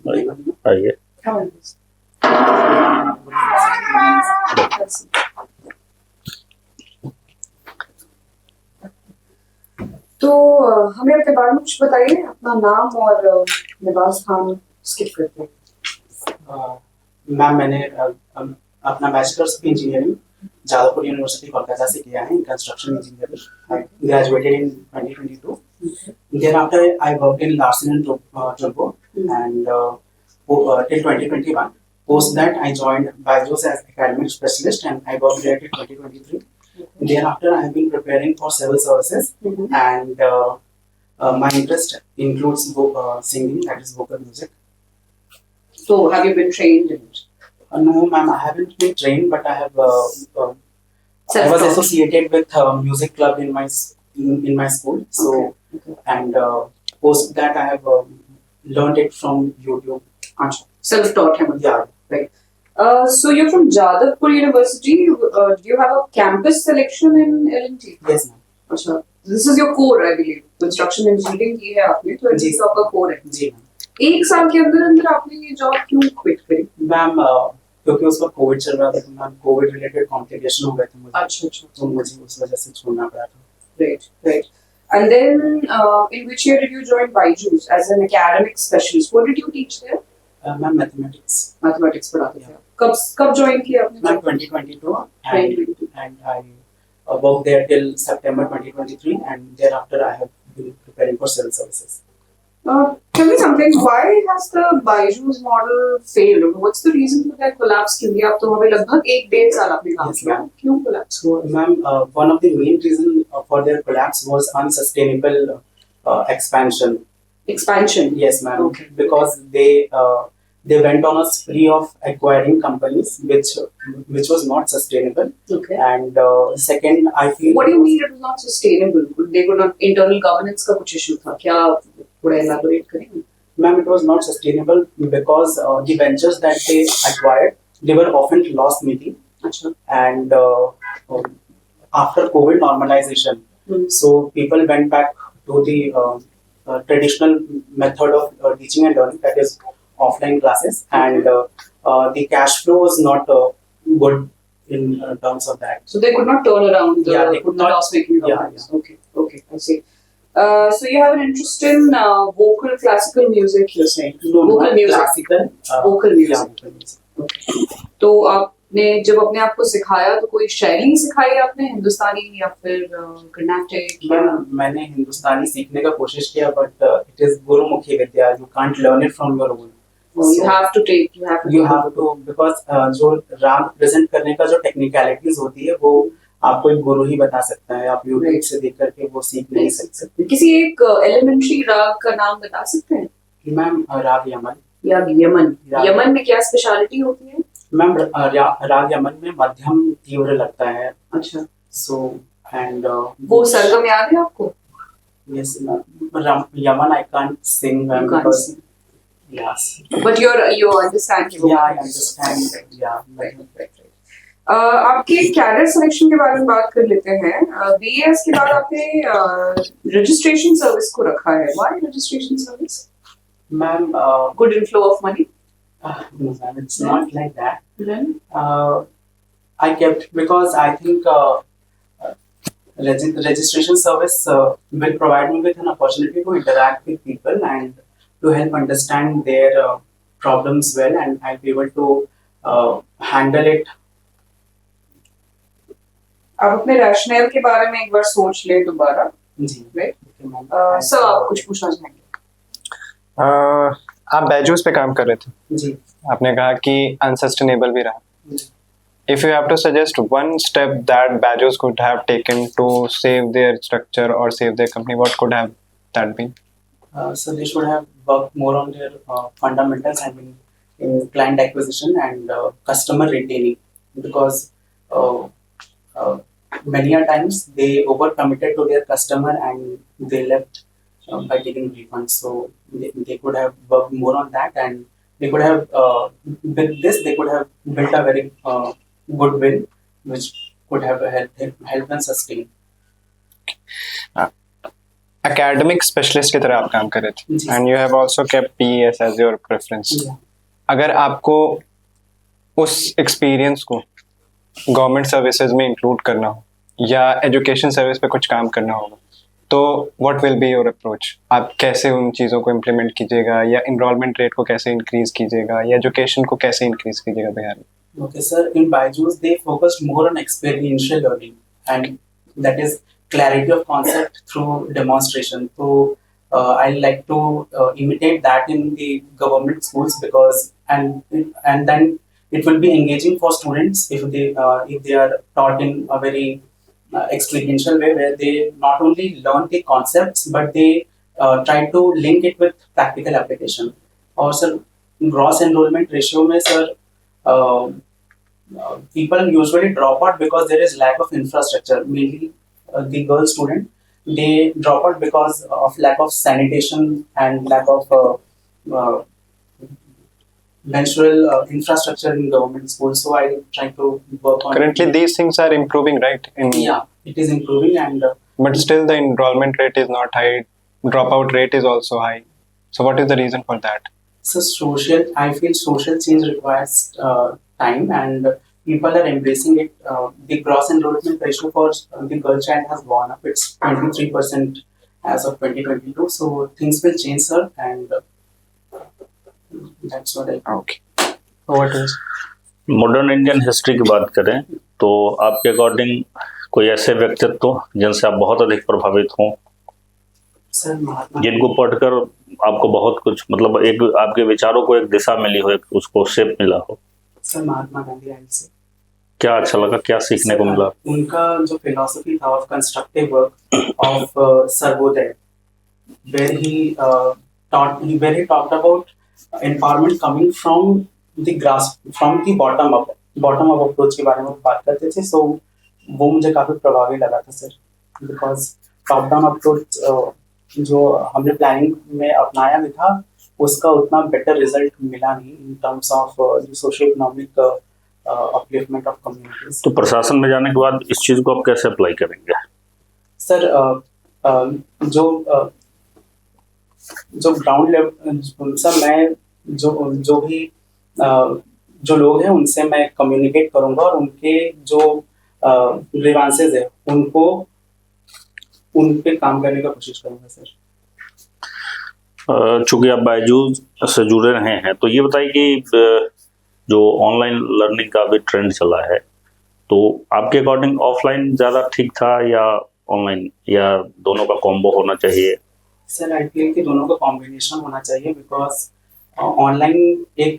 आइए। तो हमें अपने बारे में कुछ बताइए, अपना नाम और निवास स्थान स्किप करते हैं। मैम मैंने अपना bachelors of engineering Jadavpur university Kolkata से किया है in construction engineering. I graduated in 2022. Thereafter, I worked in Larsen and Toubro and till 2021. Post that, I joined Byju's as academic specialist and I worked there till 2023. Thereafter, I have been preparing for civil services and my interest includes singing, that is vocal music. So, have you been trained in it? No, ma'am, I haven't been trained, but I have. I was associated with music club in my school. So, and post that I have learned it from YouTube. Self-taught him. Yeah. Right. So you're from Jadavpur University. Do you have a campus selection in L&T? Yes, ma'am. अच्छा. This is your core, I believe. Construction engineering की है आपने, तो L&T तो आपका core है. जी ma'am. एक साल के अंदर आपने ये जॉब क्यों क्विट करी? मैम क्योंकि उस वक्त कोविड चल रहा था, तो मैम कोविड रिलेटेड कॉम्प्लिकेशन हो गए थे मुझे. अच्छा. तो मुझे उस वजह से छोड़ना पड़ा था. Right. And then, in which year did you join Byju's as an academic specialist? What did you teach there? Ma'am mathematics. Mathematics पढ़ाते थे. कब ज्वाइन किया आपने? Ma'am 2022 and I worked there till September 2023 and thereafter I have been preparing for civil services. Tell me something. Why has the Byju's model failed? What's the reason for that collapse? क्योंकि आप तो हमें लगभग 1-1.5 साल आपने काम किया. क्यों collapse हुआ? Ma'am, one of the main reason for their collapse was unsustainable expansion. Expansion. Yes, ma'am. Okay. Because they went on a spree of acquiring companies which was not sustainable. Okay. And second, I feel. What do you mean it was not sustainable? They could not internal governance का कुछ issue था क्या? थोड़ा elaborate करेंगे? Ma'am, it was not sustainable because the ventures that they acquired, they were often loss making. अच्छा. And after COVID normalization, so people went back to the traditional method of teaching and learning, that is offline classes, and the cash flow was not good in terms of that. So they could not turn around the they could not loss making companies. Yeah. Okay, I see. So you have an interest in vocal classical music, you're saying? Vocal music. Classical. Vocal music. Yeah, vocal music. Okay. तो आपने जब अपने आप को सिखाया तो कोई शैली सिखाई आपने, हिंदुस्तानी या फिर कर्नाटिक? मैंने हिंदुस्तानी सीखने का कोशिश किया, but it is Gurmukhi Vidya. You can't learn it from your own. You have to because जो राग प्रेजेंट करने का जो टेक्निकलिटीज होती है वो आपको एक गुरु ही बता सकता है. आप यूट्यूब से देख करके वो सीख नहीं सकते. किसी एक एलिमेंट्री राग का नाम बता सकते हैं? मैम राग यमन. यमन में क्या स्पेशलिटी होती है? मैम राग यमन में मध्यम तीव्र लगता है. अच्छा. सो एंड वो सरगम याद है आपको? Yes ma'am. Yemen I can't Singh ma'am because yes. But you understand. Yeah, I understand. Yeah. Right. आपके कैरियर सिलेक्शन के बारे में बात कर लेते हैं. BAS के बाद आपने रजिस्ट्रेशन सर्विस को रखा है. Why registration service? Ma'am, good inflow of money? No, ma'am, it's not like that. Then? I kept because I think registration service will provide me with an opportunity to interact with people and to help understand their problems well, and I'll be able to handle it. आप अपने rational के बारे में एक बार सोच लें दोबारा. जी. Right? Sir आप कुछ पूछना चाहेंगे? आप बैजूस पे काम कर रहे थे. जी. आपने कहा कि अनसस्टेनेबल भी रहा. If you have to suggest one step that Byju's could have taken to save their structure or save their company, what could have that been? So they should have worked more on their fundamentals, I mean, in client acquisition and customer retaining, because many a times they overcommitted to their customer and they left by taking refunds. So they could have worked more on that, and they could have with this they could have built a very good will, which could have helped them sustain. Academic specialist की तरह आप काम कर रहे थे जी। And you have also kept PES as your preference. Yeah. अगर आपको उस एक्सपीरियंस को गवर्नमेंट सर्विसेज में इंक्लूड करना हो या एजुकेशन सर्विस पे कुछ काम करना होगा तो what will be your approach? आप कैसे उन चीज़ों को इम्प्लीमेंट कीजिएगा या इनरोलमेंट रेट को कैसे इंक्रीज कीजिएगा या एजुकेशन को कैसे इंक्रीज कीजिएगा बिहार में? Okay, sir. In Byju's, they focused more on experiential learning, and that is clarity of concept through demonstration. So, I like to imitate that in the government schools because, and then it will be engaging for students if they are taught in a very experiential way, where they not only learn the concepts but they try to link it with practical application. और sir, gross enrollment ratio में sir. People usually drop out because there is lack of infrastructure. Mainly the girl student, they drop out because of lack of sanitation and lack of menstrual infrastructure in government schools. So I try to work on. Currently, these things are improving, right? Yeah, it is improving, and but still the enrollment rate is not high. Dropout rate is also high. So what is the reason for that? so I feel social change requires time, and people are embracing it. The gross enrollment ratio for the girl child has gone up. It's 23% as of 2022. So things will change, sir, and that's what I. Okay. What is? Modern Indian history की बात करें तो आपके according कोई ऐसे व्यक्तित्व जिनसे आप बहुत अधिक प्रभावित हों, सर महात्मा जिनको पढ़कर आपको बहुत कुछ मतलब एक आपके विचारों को एक दिशा मिली हो, एक उसको शेप मिला हो? सर महात्मा गांधी आई से क्या अच्छा लगा, क्या सीखने को मिला? उनका जो फिलॉसफी था of constructive work of Sarvodaya, where he talked about empowerment coming from the grass, from the bottom up approach के बारे में बात करते थे. So वो मुझे काफी प्रभावी लगा था sir, because top down approach जो हमने प्लानिंग में अपनाया भी था उसका उतना बेटर रिजल्ट मिला नहीं in terms of socio economic upliftment of communities. तो प्रशासन में जाने के बाद इस चीज को आप कैसे अप्लाई करेंगे? सर जो ग्राउंड लेवल सर, मैं जो भी जो लोग हैं उनसे मैं कम्युनिकेट करूंगा और उनके जो ग्रीवांसेस है उन पे काम करने का कोशिश करूंगा सर. चूंकि आप बायजूस से जुड़े रहे हैं तो ये बताइए कि जो ऑनलाइन लर्निंग का भी ट्रेंड चला है तो आपके अकॉर्डिंग ऑफलाइन ज़्यादा ठीक था या ऑनलाइन, या दोनों का कॉम्बो होना चाहिए? सर आई फील कि दोनों का कॉम्बिनेशन होना चाहिए, बिकॉज ऑनलाइन एक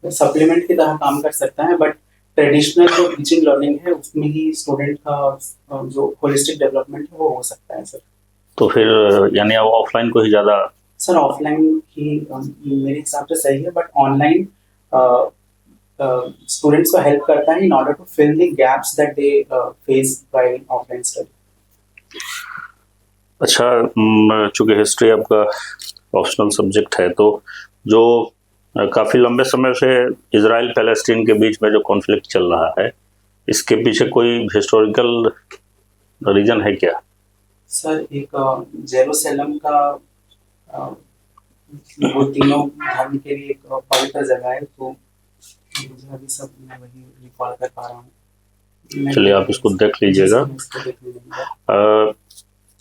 सप्लीमेंट की तरह काम कर सकता है, बट ट्रेडिशनल जो टीचिंग लर्निंग है उसमें ही स्टूडेंट का जो होलिस्टिक डेवलपमेंट है वो हो सकता है सर. तो फिर यानी आप ऑफलाइन को ही ज़्यादा? सर ऑफलाइन ही मेरे हिसाब से सही है, बट ऑनलाइन स्टूडेंट्स को हेल्प करता है in order to fill the gaps that they face while offline study. अच्छा, चूंकि हिस्ट्री आपका ऑप्शनल सब्जेक्ट है तो जो काफ़ी लंबे समय से इजराइल पैलेस्टीन के बीच में जो कॉन्फ्लिक्ट चल रहा है, इसके पीछे कोई हिस्टोरिकल रीजन है क्या? सर एक जेरूसलम का वो तीनों धर्म के लिए एक पवित्र जगह है, तो मुझे अभी सब मैं वही रिकॉल कर पा रहा हूँ. चलिए आप इसको देख लीजिएगा.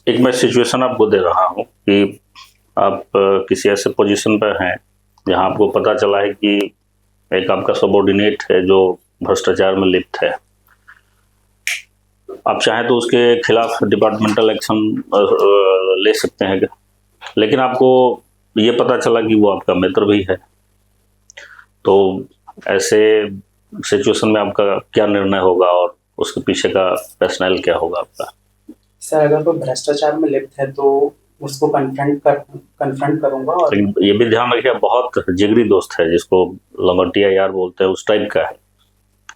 एक मैं सिचुएशन आपको दे रहा हूँ कि आप किसी ऐसे पोजीशन पर हैं जहाँ आपको पता चला है कि एक आपका सबॉर्डिनेट है जो भ्रष्टाचार में लिप्त है. आप चाहें तो उसके खिलाफ डिपार्टमेंटल एक्शन ले सकते हैं, लेकिन आपको ये पता चला कि वो आपका मित्र भी है, तो ऐसे सिचुएशन में आपका क्या निर्णय होगा और उसके पीछे का रैशनल क्या होगा आपका? सर अगर कोई भ्रष्टाचार में लिप्त है तो उसको कन्फ्रंट करूंगा. और ये भी ध्यान रखिए, बहुत जिगरी दोस्त है जिसको लंगोटिया यार बोलते हैं, उस टाइप का है,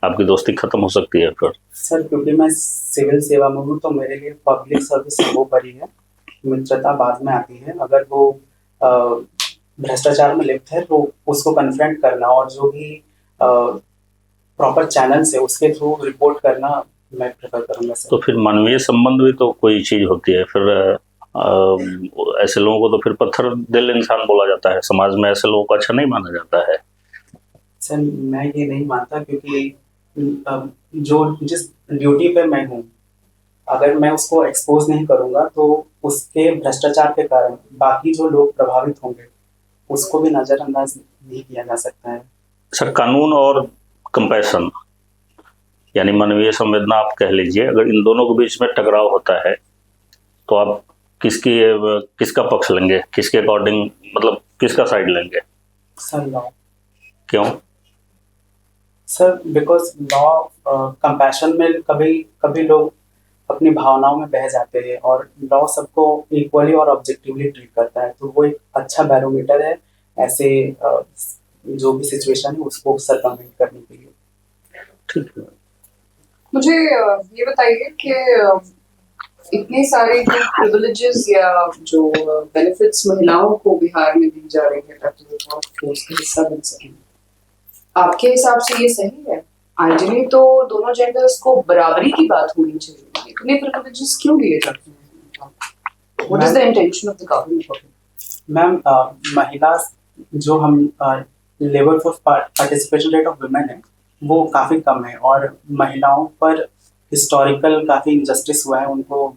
आपकी दोस्ती खत्म हो सकती है फिर. सर क्योंकि मैं सिविल सेवा में हूँ तो मेरे लिए पब्लिक सर्विस सर्वोपरि है, मित्रता बाद में आती है. अगर वो भ्रष्टाचार में लिप्त है तो उसको कन्फ्रंट करना और जो भी प्रॉपर चैनल्स है उसके थ्रू रिपोर्ट करना मैं प्रेफर करूंगा सर. तो फिर मानवीय संबंध भी तो कोई चीज होती है, फिर ऐसे लोगों को तो फिर पत्थर दिल इंसान बोला जाता है, समाज में ऐसे लोगों को अच्छा नहीं माना जाता है। सर मैं ये नहीं मानता, क्योंकि जो जिस ड्यूटी पे मैं हूँ, अगर मैं उसको एक्सपोज नहीं करूँगा तो उसके भ्रष्टाचार के कारण बाकी जो लोग प्रभावित होंगे उसको भी नज़रअंदाज नहीं किया जा सकता है। सर, कानून और कंपैशन यानी मानवीय संवेदना आप कह लीजिए, अगर इन दोनों के बीच में टकराव होता है तो आप किसका पक्ष लेंगे, किसके अकॉर्डिंग, मतलब किसका साइड लेंगे? Sir law. क्यों? सर बिकॉज लॉ कंपैशन में कभी कभी लोग अपनी भावनाओं में बह जाते हैं, और लॉ सबको इक्वली और ऑब्जेक्टिवली ट्रीट करता है, तो वो एक अच्छा बैरोमीटर है ऐसे जो भी सिचुएशन है उसको सरकमवेंट करने के लिए। ठीक है। मुझे ये बताइए कि इतने सारे जो प्रिविलेजेस या जो बेनिफिट्स महिलाओं को बिहार में दी जा रही है ताकि वो वर्कफोर्स का हिस्सा बन सकें, आपके हिसाब से ये सही है? आइडियली तो दोनों जेंडर्स को बराबरी की बात होनी चाहिए, इतने प्रिविलेजेस क्यों दिए जाते हैं? What is the intention of the government? Ma'am महिला जो हम labour force participation rate of women है वो काफ़ी कम है, और महिलाओं पर हिस्टोरिकल काफ़ी इंजस्टिस हुआ है, उनको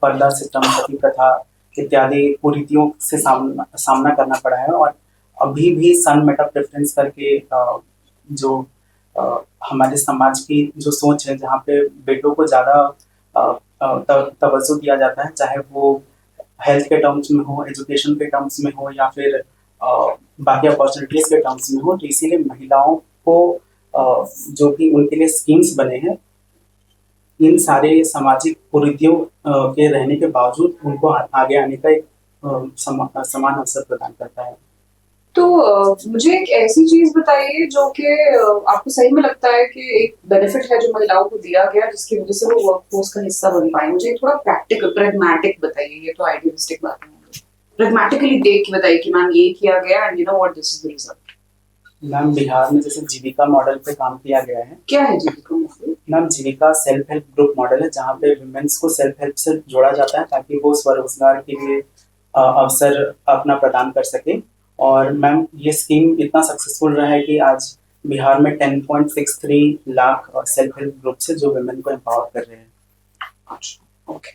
पर्दा सिस्टम, सती प्रथा इत्यादि कुरीतियों से सामना करना पड़ा है। और अभी भी सन मेटा प्रेफरेंस करके जो हमारे समाज की जो सोच है, जहाँ पे बेटों को ज़्यादा तवज्जो दिया जाता है, चाहे वो हेल्थ के टर्म्स में हो, एजुकेशन के टर्म्स में हो, या फिर बाकी अपॉर्चुनिटीज़ के टर्म्स में हो, तो इसीलिए महिलाओं को जो कि उनके लिए स्कीम्स बने हैं, इन सारे सामाजिक कुरीतियों के रहने के बावजूद उनको आगे आने का एक समान अवसर प्रदान करता है। तो मुझे एक ऐसी चीज बताइए जो कि आपको सही में लगता है कि एक बेनिफिट है जो महिलाओं को दिया गया जिसकी वजह से वो वर्कफोर्स का हिस्सा बन पाए। मुझे थोड़ा प्रैक्टिकल प्रैग्मेटिक बताइए, ये तो आइडियलिस्टिक बात नहीं है, प्रैग्मेटिकली देख के बताइए कि मैम ये किया गया and you know what this is the result. Ma'am Bihar में जैसे जीविका मॉडल पे काम किया गया है। क्या है जीविका मॉडल? मैम जीविका सेल्फ हेल्प ग्रुप मॉडल है, जहाँ पे वुमेन्स को सेल्फ हेल्प से जोड़ा जाता है ताकि वो स्वरोजगार के लिए अवसर अपना प्रदान कर सके। और मैम ये स्कीम इतना सक्सेसफुल रहा है कि आज बिहार में 10.63 लाख सेल्फ हेल्प ग्रुप है जो वुमेन को एम्पावर कर रहे हैं। अच्छा, ओके।